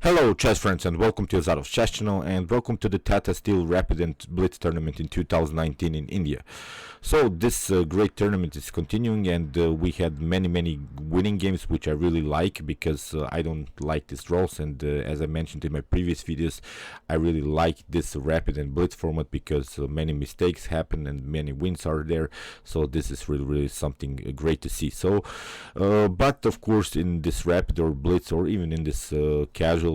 Hello chess friends and welcome to Azarov chess channel and welcome to the Tata Steel Rapid Blitz tournament in 2019 in India. So this great tournament is continuing and we had many winning games which I really like because I don't like these draws, and as I mentioned in my previous videos, I really like this Rapid and Blitz format because many mistakes happen and many wins are there. So this is really something great to see. So but of course in this Rapid or Blitz or even in this casual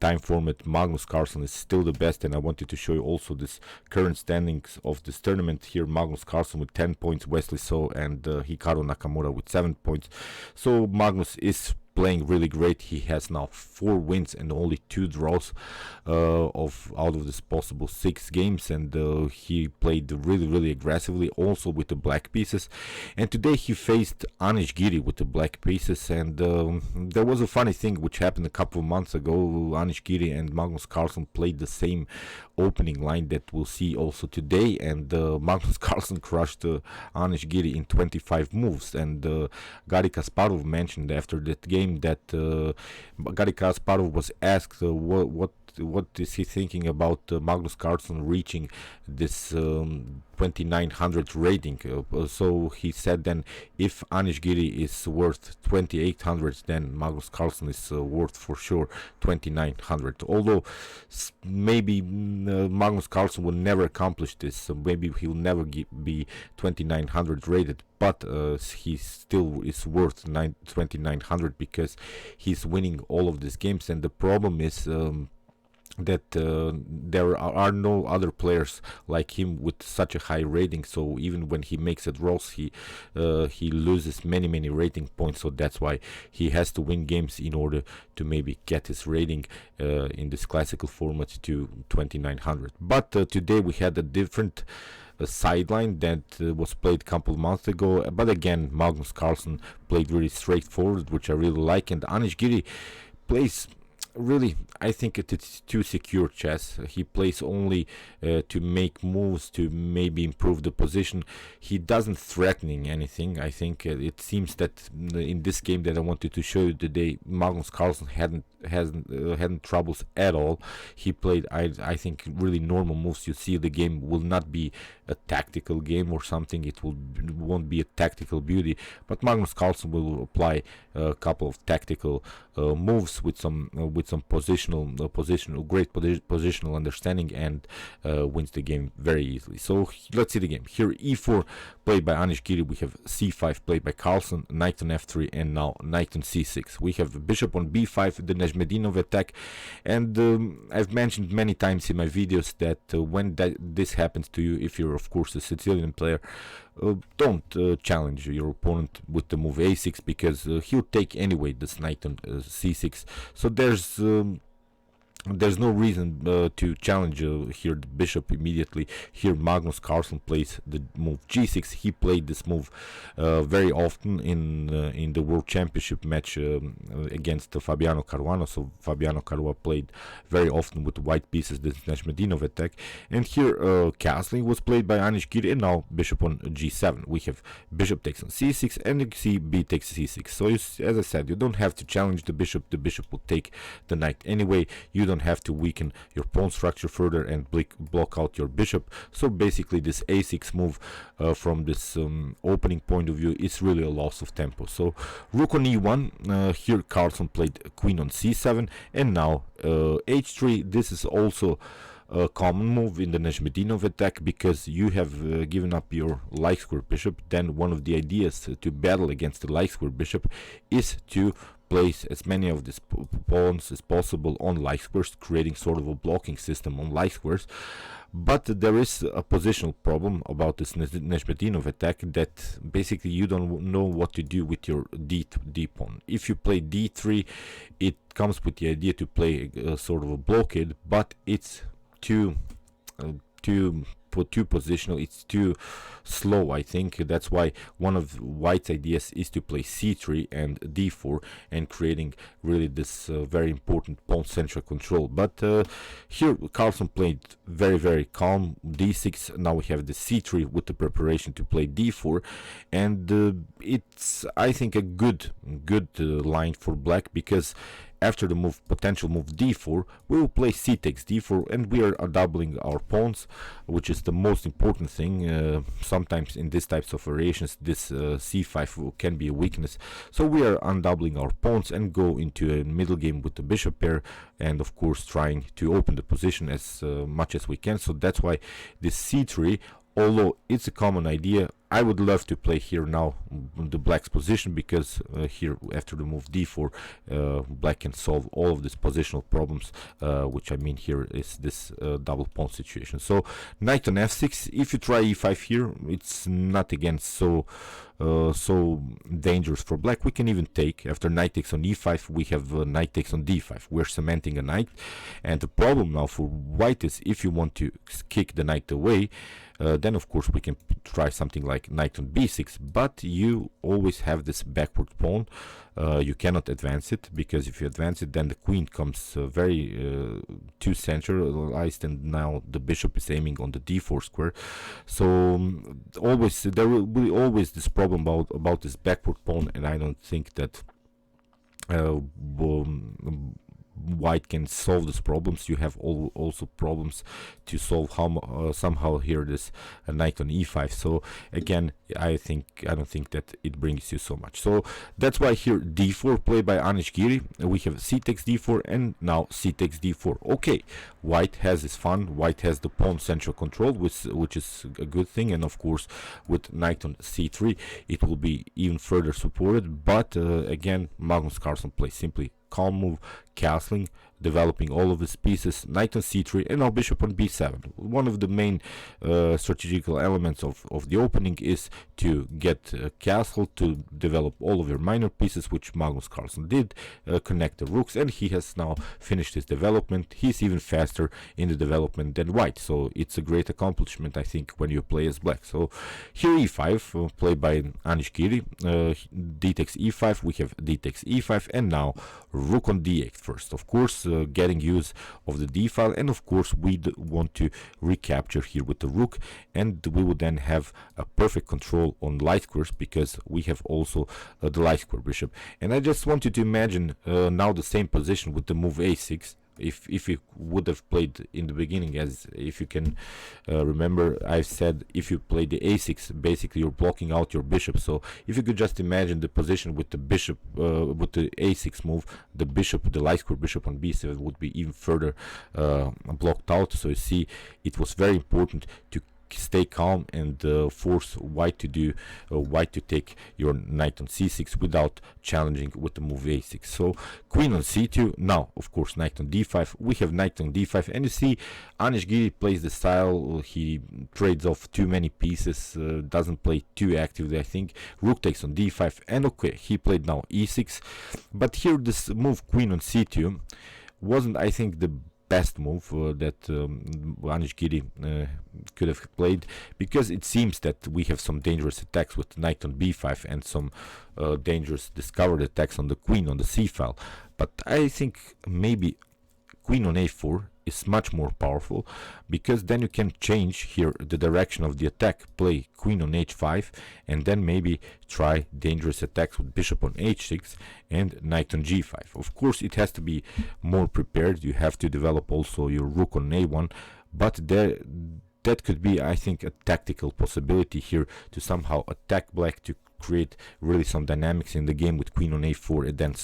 time format, Magnus Carlsen is still the best, and I wanted to show you also this current standings of this tournament. Here Magnus Carlsen with 10 points, Wesley So and Hikaru Nakamura with 7 points. So Magnus is playing really great. He has now 4 wins and only 2 draws out of this possible 6 games, and he played really aggressively also with the black pieces. And today he faced Anish Giri with the black pieces, and there was a funny thing which happened a couple of months ago. Anish Giri and Magnus Carlsen played the same opening line that we'll see also today, and Magnus Carlsen crushed Anish Giri in 25 moves, and Garry Kasparov mentioned after that game that Garry Kasparov was asked what is he thinking about Magnus Carlsen reaching this 2900 rating. So he said then if Anish Giri is worth 2800, then Magnus Carlsen is worth for sure 2900. Although maybe Magnus Carlsen will never accomplish this, so maybe he'll never be 2900 rated, but he still is worth 2900 because he's winning all of these games. And the problem is that there are no other players like him with such a high rating. So even when he makes a draws, he loses many rating points. So that's why he has to win games in order to maybe get his rating in this classical format to 2900. But today we had a different sideline that was played a couple of months ago, but again Magnus Carlsen played really straightforward, which I really like, and Anish Giri plays really, I think it's too secure chess. He plays only to make moves, to maybe improve the position. He doesn't threatening anything. I think it seems that in this game that I wanted to show you today, Magnus Carlsen hadn't troubles at all. He played, I think, really normal moves. You see, the game will not be a tactical game or something. It won't be a tactical beauty, but Magnus Carlsen will apply a couple of tactical moves with some positional positional understanding, and wins the game very easily. So let's see the game. Here e4 played by Anish Giri, we have c5 played by Carlsen, knight on f3, and now knight on c6. We have bishop on b5, the Najmedinov attack, and I've mentioned many times in my videos that when this happens to you, if you're of course a Sicilian player, don't challenge your opponent with the move a6, because he'll take anyway this knight on c6. So there's no reason to challenge here the bishop immediately. Here Magnus Carlsen plays the move g6. He played this move very often in the World Championship match against Fabiano Caruana. So Fabiano Caruana played very often with white pieces this Najmedinov attack. And here castling was played by Anish Giri, and now bishop on g7. We have bishop takes on c6 and b takes c6. So as I said, you don't have to challenge the bishop. The bishop will take the knight anyway. You don't have to weaken your pawn structure further and block out your bishop. So basically this a6 move from this opening point of view is really a loss of tempo. So rook on e1, here Carlsen played queen on c7, and now h3. This is also a common move in the Najmedinov attack, because you have given up your like square bishop. Then one of the ideas to battle against the like square bishop is to place as many of these pawns as possible on like squares, creating sort of a blocking system on like squares. But there is a positional problem about this Najmedinov attack, that basically you don't know what to do with your d pawn. If you play d3, it comes with the idea to play sort of a blockade, but it's too positional, it's too slow. I think that's why one of White's ideas is to play c3 and d4, and creating really this very important pawn central control. But here Carlsen played very calm, d6. Now we have the c3 with the preparation to play d4, and it's, I think, a good line for black, because after the move, potential move d4, we will play c takes d4, and we are doubling our pawns, which is the most important thing. Sometimes in these types of variations, this c5 can be a weakness. So we are undoubling our pawns and go into a middle game with the bishop pair, and of course trying to open the position as much as we can. So that's why this c3, although it's a common idea, I would love to play here now the black's position, because here after the move d4, black can solve all of these positional problems, which I mean here is this double pawn situation. So knight on f6, if you try e5 here, it's not again so dangerous for black. We can even take, after knight takes on e5, we have knight takes on d5. We're cementing a knight, and the problem now for white is, if you want to kick the knight away, then of course we can try something like knight on b6, but you always have this backward pawn. You cannot advance it, because if you advance it, then the queen comes very too centralized, and now the bishop is aiming on the d4 square. So always there will be always this problem about this backward pawn, and I don't think that white can solve these problems. You have also problems to solve somehow here this knight on e5. So again, I don't think that it brings you so much. So that's why here d4 played by Anish Giri. We have c takes d4, and now c takes d4. Okay, white has his fun. White has the pawn central control, which is a good thing, and of course with knight on c3 it will be even further supported. But again, Magnus Carlsen plays simply calm move, castling, developing all of his pieces, knight on c3, and now bishop on b7. One of the main strategical elements of the opening is to get castle, to develop all of your minor pieces, which Magnus Carlsen did, connect the rooks, and he has now finished his development. He's even faster in the development than white, so it's a great accomplishment, I think, when you play as black. So here e5, played by Anish Giri, d takes e5, we have d takes e5, and now rook on d8 first. Of course, getting use of the d file, and of course we want to recapture here with the rook, and we would then have a perfect control on light squares, because we have also the light square bishop. And I just want you to imagine now the same position with the move a6. If you would have played in the beginning, as if you can remember, I said if you play the a6, basically you're blocking out your bishop. So if you could just imagine the position with the bishop, with the a6 move, the light square bishop on b7 would be even further blocked out. So you see, it was very important to stay calm and force white to take your knight on c6 without challenging with the move a6. So queen on c2, now of course knight on d5, we have knight on d5, and you see Anish Giri plays the style, he trades off too many pieces, doesn't play too actively, I think. Rook takes on d5, and okay, he played now e6, but here this move queen on c2 wasn't, I think, the best move that Anish Giri could have played, because it seems that we have some dangerous attacks with knight on b5 and some dangerous discovered attacks on the queen on the c file. But I think maybe queen on a4 is much more powerful, because then you can change here the direction of the attack, play queen on h5, and then maybe try dangerous attacks with bishop on h6 and knight on g5. Of course, it has to be more prepared. You have to develop also your rook on a1, but that could be, I think, a tactical possibility here to somehow attack black, to create really some dynamics in the game with queen on a4, and then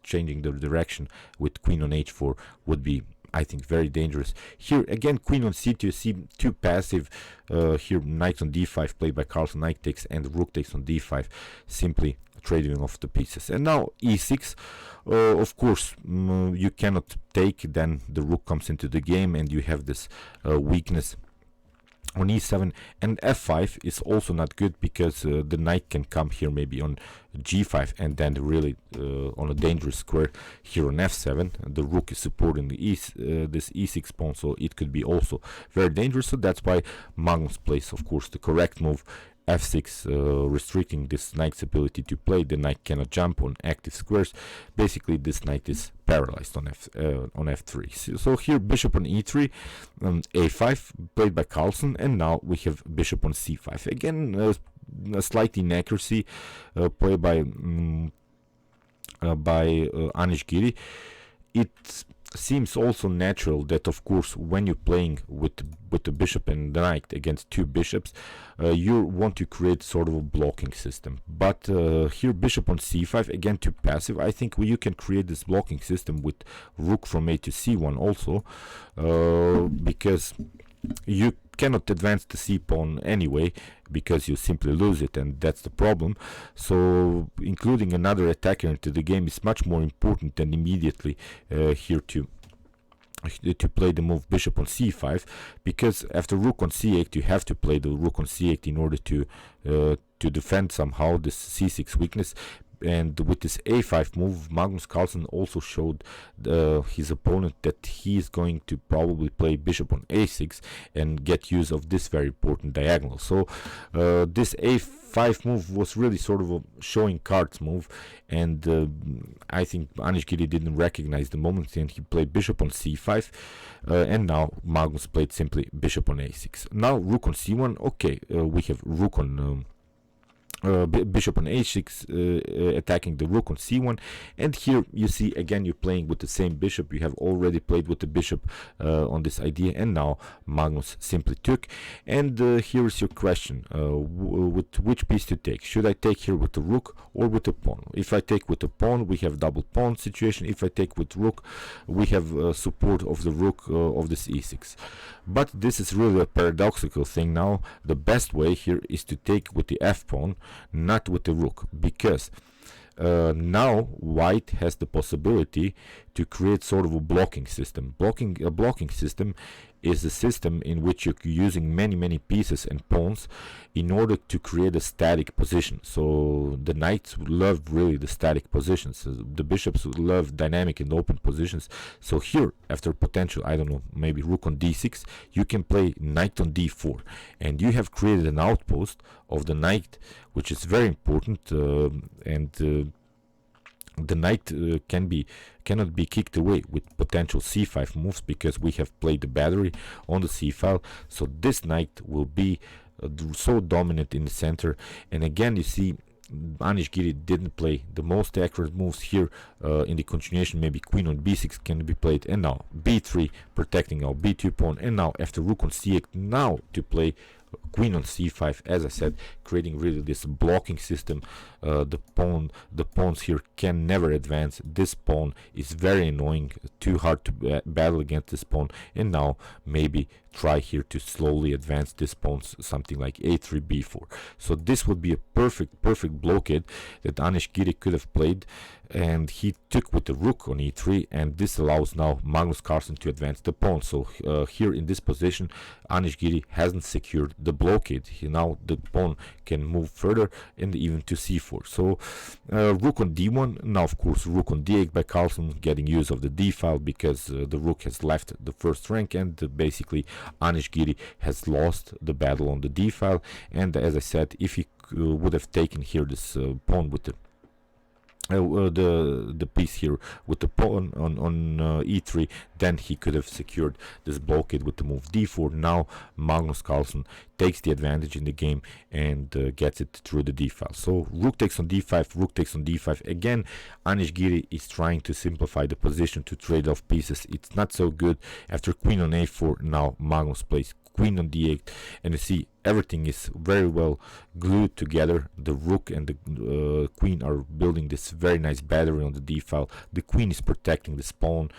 changing the direction with queen on h4 would be, I think, very dangerous. Here again, queen on c2 seem too passive. Here knight on d5 played by Carlsen, knight takes, and rook takes on d5, simply trading off the pieces. And now e6, of course you cannot take, then the rook comes into the game, and you have this weakness on e7, and f5 is also not good, because the knight can come here maybe on g5, and then really on a dangerous square here on f7. The rook is supporting the this e6 pawn, so it could be also very dangerous. So that's why Magnus plays, of course, the correct move, f6, restricting this knight's ability to play. The knight cannot jump on active squares. Basically, this knight is paralyzed on f3. So here bishop on e3, a5 played by Carlsen, and now we have bishop on c5. Again, a slight inaccuracy played by by Anish Giri. It seems also natural that, of course, when you're playing with the bishop and the knight against two bishops, you want to create sort of a blocking system. But here, bishop on c5, again too passive. I think you can create this blocking system with rook from a to c1 also, because you cannot advance the c pawn anyway, because you simply lose it, and that's the problem. So including another attacker into the game is much more important than immediately here to play the move bishop on c5, because after rook on c8 you have to play the rook on c8 in order to defend somehow this c6 weakness. And with this a5 move, Magnus Carlsen also showed his opponent that he is going to probably play bishop on a6 and get use of this very important diagonal. So this a5 move was really sort of a showing cards move, and I think Anish Giri didn't recognize the moment, and he played bishop on c5, and now Magnus played simply bishop on a6. Now rook on c1. Okay, we have rook on bishop on h6 attacking the rook on c1, and here you see again you're playing with the same bishop. You have already played with the bishop on this idea, and now Magnus simply took. And here is your question, with which piece to take. Should I take here with the rook or with the pawn? If I take with the pawn, we have double pawn situation. If I take with rook, we have support of the rook of this e6. But this is really a paradoxical thing. Now the best way here is to take with the f pawn, not with the rook, because now white has the possibility to create sort of a blocking system. A blocking system is a system in which you're using many pieces and pawns in order to create a static position. So the knights love really the static positions. The bishops love dynamic and open positions. So here, after potential, I don't know, maybe rook on d6, you can play knight on d4, and you have created an outpost of the knight, which is very important, and the knight cannot be kicked away with potential c5 moves, because we have played the battery on the c file. So this knight will be so dominant in the center. And again, you see Anish Giri didn't play the most accurate moves here. In the continuation, maybe queen on b6 can be played, and now b3 protecting our b2 pawn, and now after rook on c8, now to play queen on c5, as I said, creating really this blocking system. The pawns here can never advance. This pawn is very annoying, too hard to battle against this pawn, and now maybe try here to slowly advance this pawn, something like a3 b4. So this would be a perfect blockade that Anish Giri could have played, and he took with the rook on e3, and this allows now Magnus Carlsen to advance the pawn. So here in this position, Anish Giri hasn't secured the blockade. Now the pawn can move further and even to c4. So rook on d1. Now of course rook on d8 by Carlsen, getting use of the d file, because the rook has left the first rank, and basically Anish Giri has lost the battle on the d file. And as I said, if he would have taken here this pawn with the piece here with the pawn on e3, then he could have secured this blockade with the move d4. Now Magnus Carlsen takes the advantage in the game and gets it through the d file. So rook takes on d5, rook takes on d5. Again, Anish Giri is trying to simplify the position to trade off pieces. It's not so good. After queen on a4, now Magnus plays queen on d8, and you see everything is very well glued together. The rook and the queen are building this very nice battery on the d file. The queen is protecting this pawn.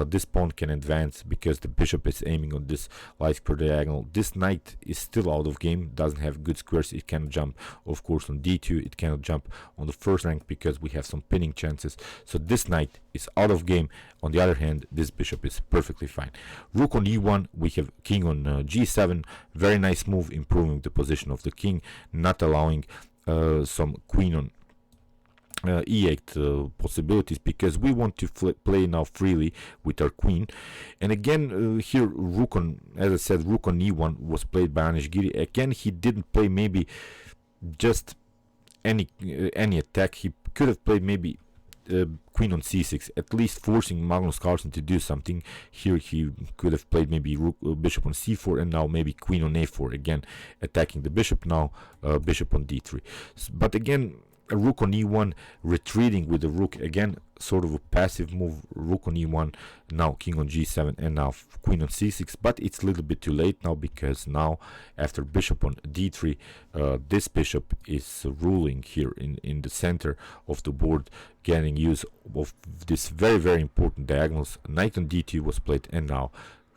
This pawn can advance because the bishop is aiming on this light square diagonal. This knight is still out of game, doesn't have good squares. It cannot jump, of course, on d2. It cannot jump on the first rank because we have some pinning chances. So this knight is out of game. On the other hand, this bishop is perfectly fine. Rook on e1, we have king on g7. Very nice move, improving the position of the king, not allowing some queen on e8 possibilities, because we want to play now freely with our queen. And again, here rook on, as I said, rook on e1 was played by Anish Giri. Again, he didn't play maybe just any attack. He could have played maybe queen on c6, at least forcing Magnus Carlsen to do something. Here he could have played maybe bishop on c4, and now maybe queen on a4, again attacking the bishop. Now bishop on d3. But again, a rook on e1, retreating with the rook again, sort of a passive move. Rook on e1, now king on g7, and now queen on c6, but it's a little bit too late now, because now after bishop on d3, this bishop is ruling here in the center of the board, getting use of this very important diagonals. Knight on d2 was played, and now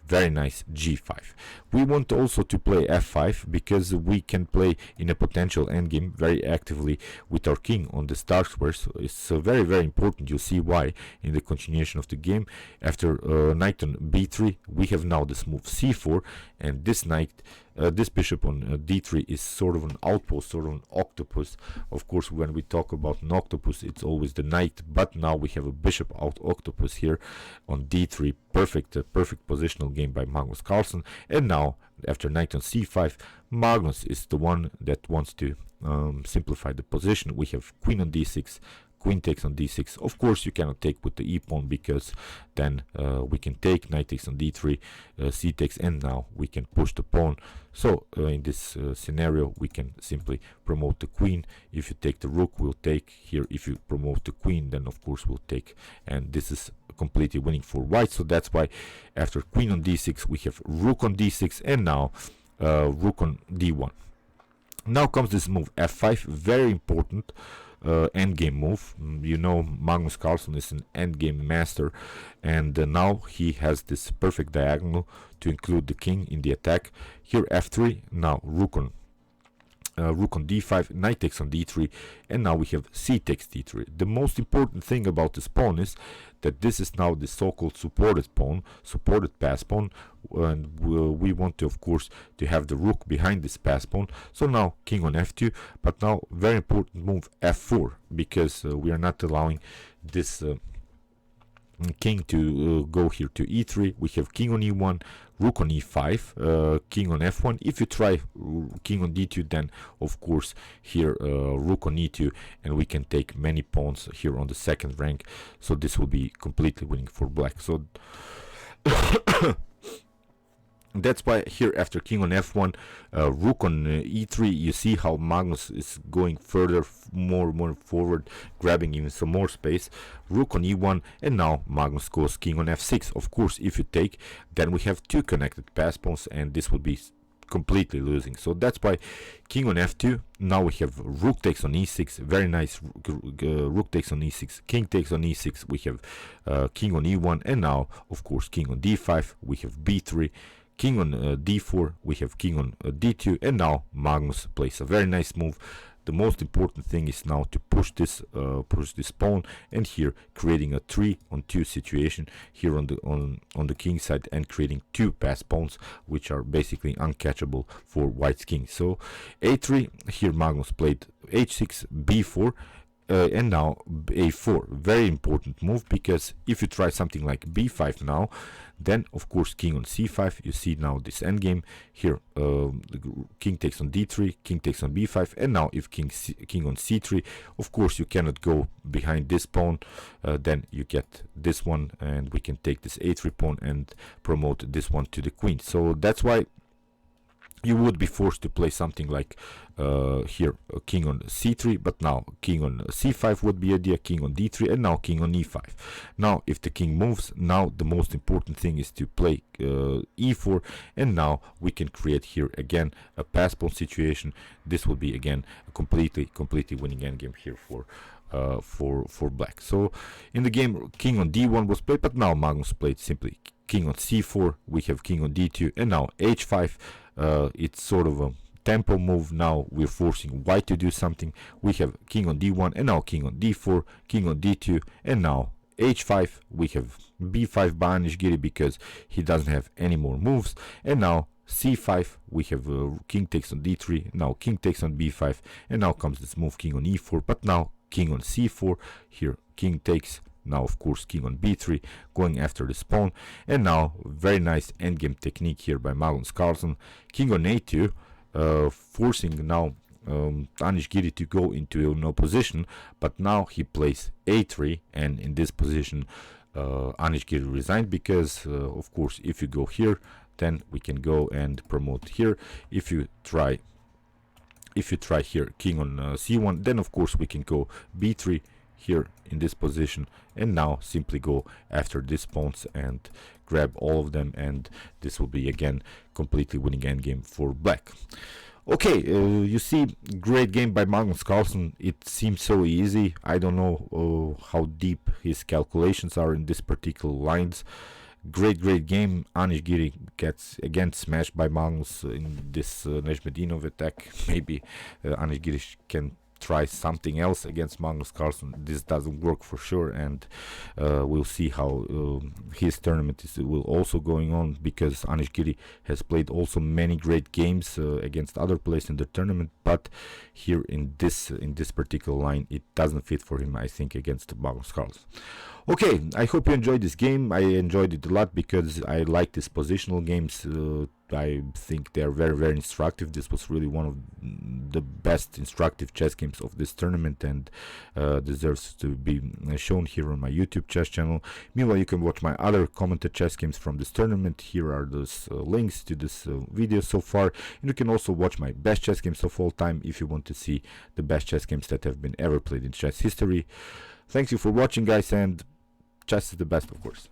very nice g5. We want also to play f5, because we can play in a potential endgame very actively with our king on the dark squares. It's very important. You'll see why in the continuation of the game. After knight on b3, we have now this move c4, and this knight, this bishop on d3 is sort of an outpost, sort of an octopus. Of course, when we talk about an octopus, it's always the knight, but now we have a bishop out octopus here on d3. Perfect positional game by Magnus Carlsen. And now after knight on c5, Magnus is the one that wants to simplify the position. We have queen on d6, queen takes on d6. Of course, you cannot take with the e pawn, because then we can take, knight takes on d3, c takes, and now we can push the pawn. So in this scenario, we can simply promote the queen. If you take the rook, we'll take here. If you promote the queen, then of course we'll take, and this is completely winning for white. So that's why after queen on d6, we have rook on d6, and now rook on d1. Now comes this move f5, very important endgame move. You know, Magnus Carlsen is an endgame master, and now he has this perfect diagonal to include the king in the attack. Here f3, now rook on d5, knight takes on d3, and now we have c takes d3. The most important thing about this pawn is that this is now the so-called supported pawn, supported pass pawn, and we want to, of course, to have the rook behind this pass pawn. So now king on f2, but now very important move f4, because we are not allowing this king to go here to e3. We have king on e1, rook on e5, king on f1. If you try king on d2, then of course here rook on e2, and we can take many pawns here on the second rank. So this will be completely winning for black. So that's why here after king on f1, rook on e3, you see how Magnus is going further, more forward, grabbing even some more space. Rook on e1, and now Magnus goes king on f6. Of course, if you take, then we have two connected pass pawns, and this would be completely losing. So that's why king on f2. Now we have rook takes on e6, very nice. Rook takes on e6, king takes on e6. We have king on e1, and now of course king on d5. We have b3. King on d4, we have king on d2, and now Magnus plays a very nice move. The most important thing is now to push this pawn, and here creating a 3-on-2 situation here on the king side, and creating two pass pawns which are basically uncatchable for white's king. So a3, here Magnus played h6, b4. And now a4, very important move, because if you try something like b5 now, then of course king on c5. You see now this endgame here, the king takes on d3, king takes on b5, and now if king on c3, of course you cannot go behind this pawn. Then you get this one, and we can take this a3 pawn and promote this one to the queen. So that's why you would be forced to play something like here king on c3, but now king on c5 would be idea, king on d3, and now king on e5. Now if the king moves, now the most important thing is to play e4, and now we can create here again a pass pawn situation. This will be again a completely winning endgame here for black. So in the game, king on d1 was played, but now Magnus played simply king on c4. We have king on d2, and now h5. It's sort of a tempo move. Now we're forcing white to do something. We have king on d1, and now king on d4, king on d2, and now h5. We have b5 by Anish Giri, because he doesn't have any more moves. And now c5, we have king takes on d3, now king takes on b5, and now comes this move king on e4, but now king on c4. Here king takes, now of course king on b3, going after the pawn, and now very nice endgame technique here by Magnus Carlsen. King on a2, forcing now Anish Giri to go into no position, but now he plays a3, and in this position Anish Giri resigned, because of course if you go here, then we can go and promote here. If you try if you try here king on c1, then of course we can go b3 here in this position, and now simply go after these pawns and grab all of them, and this will be again completely winning endgame for black. Okay, you see, great game by Magnus Carlsen. It seems so easy. I don't know how deep his calculations are in this particular lines. Great game. Anish Giri gets again smashed by Magnus in this Nejmedinov attack. Maybe Anish Giri can try something else against Magnus Carlsen. This doesn't work for sure, and we'll see how his tournament will also going on, because Anish Giri has played also many great games against other players in the tournament, but here in this particular line it doesn't fit for him, I think, against Magnus Carlsen. Okay, I hope you enjoyed this game. I enjoyed it a lot because I like these positional games. I think they are very instructive. This was really one of the best instructive chess games of this tournament, and deserves to be shown here on my YouTube chess channel. Meanwhile, you can watch my other commented chess games from this tournament. Here are those links to this video so far, and you can also watch my best chess games of all time if you want to see the best chess games that have been ever played in chess history. Thanks you for watching, guys, and chess is the best, of course.